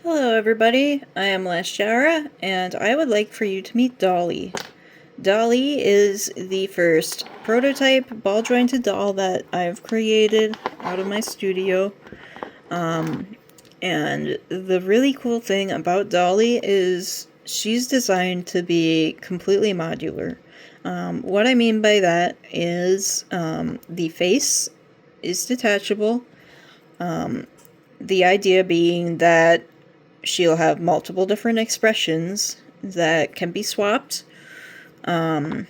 Hello everybody, I am Lashara, and I would like for you to meet Dolly. Dolly is the first prototype ball-jointed doll that I've created out of my studio. And the really cool thing about Dolly is she's designed to be completely modular. What I mean by that is the face is detachable. The idea being that she'll have multiple different expressions that can be swapped, and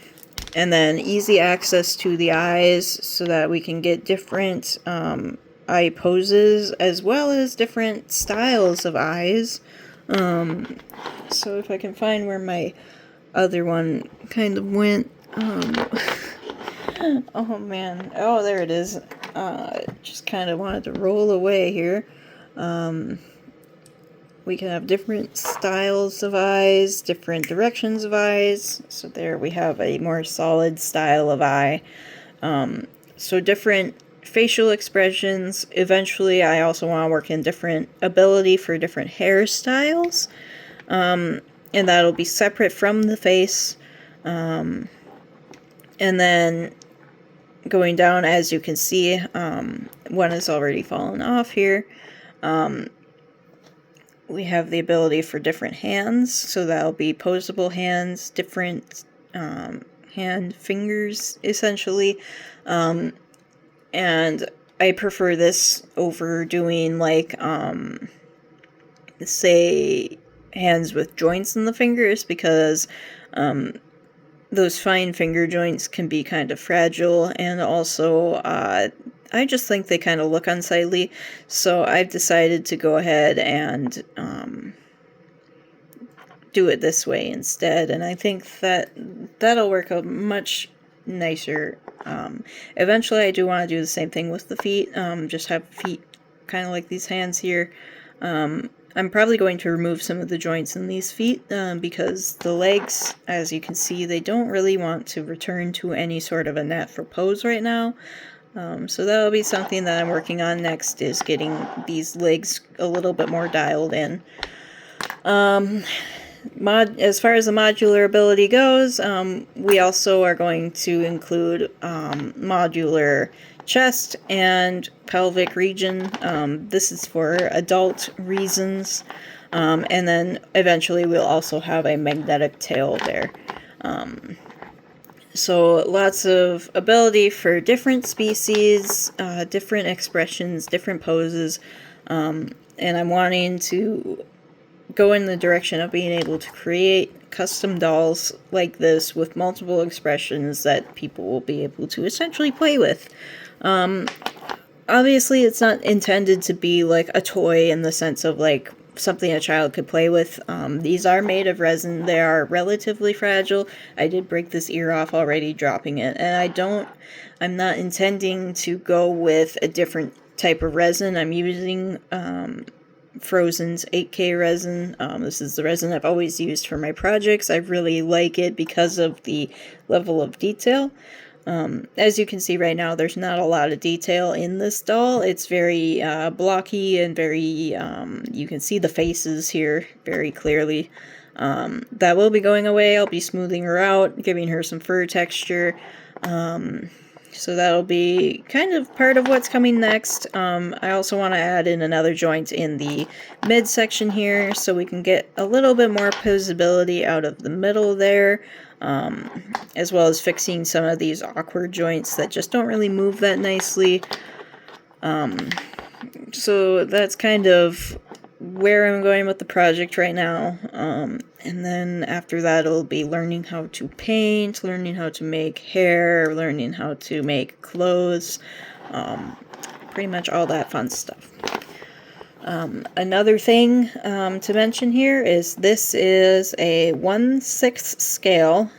then easy access to the eyes so that we can get different eye poses as well as different styles of eyes. So if I can find where my other one kind of went. Oh man, oh there it is. Just kind of wanted to roll away here. We can have different styles of eyes, different directions of eyes. So there we have a more solid style of eye. So different facial expressions. Eventually, I also want to work in different ability for different hairstyles. And that'll be separate from the face. And then going down, as you can see, one has already fallen off here. We have the ability for different hands, so that'll be posable hands, different hand fingers, essentially. And I prefer this over doing, like, say, hands with joints in the fingers, because those fine finger joints can be kind of fragile, and also I just think they kind of look unsightly, so I've decided to go ahead and do it this way instead, and I think that that'll work out much nicer. Eventually I do want to do the same thing with the feet, just have feet kind of like these hands here. I'm probably going to remove some of the joints in these feet because the legs, as you can see, they don't really want to return to any sort of a natural pose right now. So that'll be something that I'm working on next, is getting these legs a little bit more dialed in. As far as the modular ability goes, we also are going to include modular chest and pelvic region. This is for adult reasons. And then eventually we'll also have a magnetic tail there. So lots of ability for different species, different expressions, different poses, and I'm wanting to go in the direction of being able to create custom dolls like this with multiple expressions that people will be able to essentially play with. Obviously, it's not intended to be like a toy in the sense of like something a child could play with. These are made of resin. They are relatively fragile. I did break this ear off already dropping it, and I'm not intending to go with a different type of resin. I'm using Frozen's 8K resin. This is the resin I've always used for my projects. I really like it because of the level of detail. As you can see right now, there's not a lot of detail in this doll. It's very blocky and very, you can see the faces here very clearly. That will be going away. I'll be smoothing her out, giving her some fur texture. So that'll be kind of part of what's coming next. I also want to add in another joint in the midsection here so we can get a little bit more posability out of the middle there. As well as fixing some of these awkward joints that just don't really move that nicely. So that's kind of where I'm going with the project right now. And then after that, it'll be learning how to paint, learning how to make hair, learning how to make clothes, pretty much all that fun stuff. Another thing to mention here is this is a 1/6 scale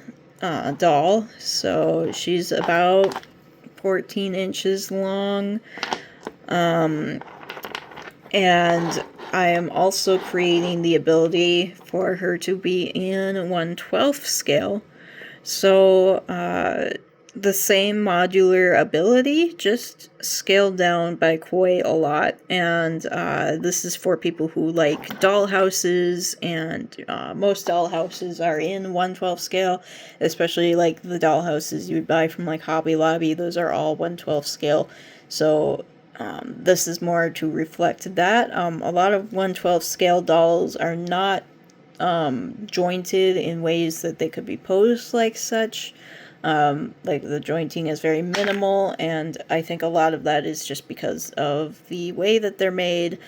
doll, so she's about 14 inches long, and I am also creating the ability for her to be in 1/12 scale. So the same modular ability, just scaled down by Koi a lot. And this is for people who like doll houses, and most doll houses are in 1/12 scale, especially like the doll houses you would buy from like Hobby Lobby. Those are all 1/12 scale. So this is more to reflect that. A lot of 1/12 scale dolls are not jointed in ways that they could be posed like such. Like the jointing is very minimal, and I think a lot of that is just because of the way that they're made.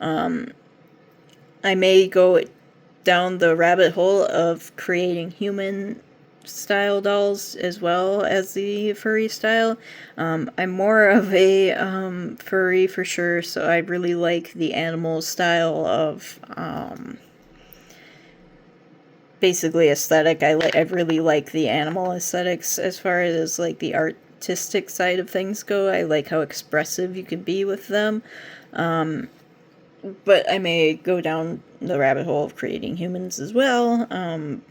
I may go down the rabbit hole of creating human style dolls as well as the furry style. I'm more of a furry for sure, so I really like the animal style of basically aesthetic. I really like the animal aesthetics as far as like the artistic side of things go. I like how expressive you can be with them. But I may go down the rabbit hole of creating humans as well.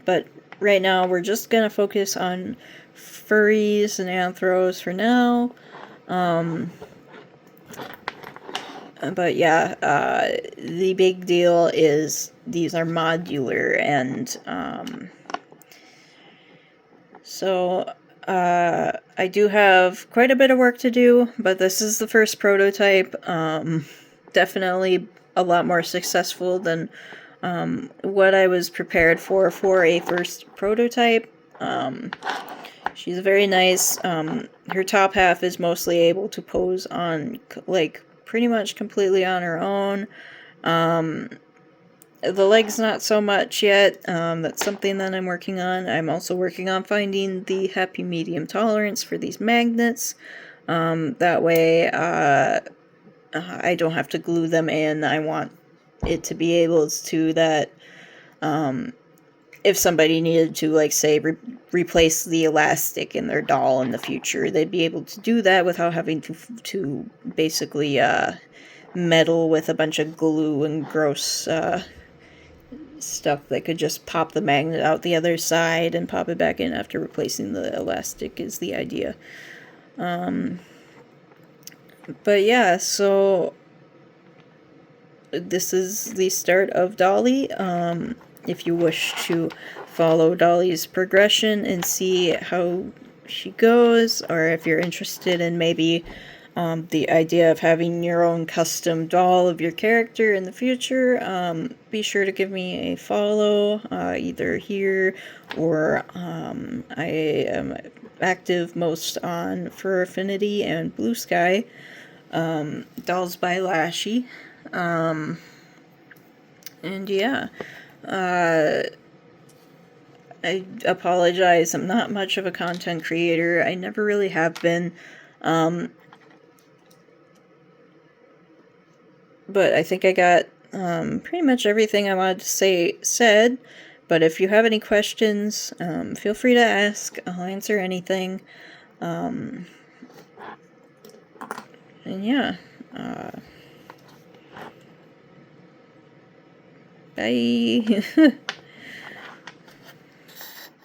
But right now we're just gonna focus on furries and anthros for now. But yeah, the big deal is these are modular, and so I do have quite a bit of work to do, but this is the first prototype. Definitely a lot more successful than what I was prepared for a first prototype. She's very nice. Her top half is mostly able to pose on, like, pretty much completely on her own. The legs not so much yet. That's something that I'm working on. I'm also working on finding the happy medium tolerance for these magnets. That way I don't have to glue them in. I want it to be able to that if somebody needed to, like, say, replace the elastic in their doll in the future, they'd be able to do that without having to basically meddle with a bunch of glue and gross stuff. They could just pop the magnet out the other side and pop it back in after replacing the elastic is the idea. But yeah, so this is the start of Dolly. If you wish to follow Dolly's progression and see how she goes, or if you're interested in maybe the idea of having your own custom doll of your character in the future, be sure to give me a follow, either here or I am active most on Fur Affinity and Blue Sky. Dolls by Lashy. And yeah, I apologize. I'm not much of a content creator. I never really have been. But I think I got pretty much everything I wanted to say said. But if you have any questions, feel free to ask. I'll answer anything. And yeah. Bye.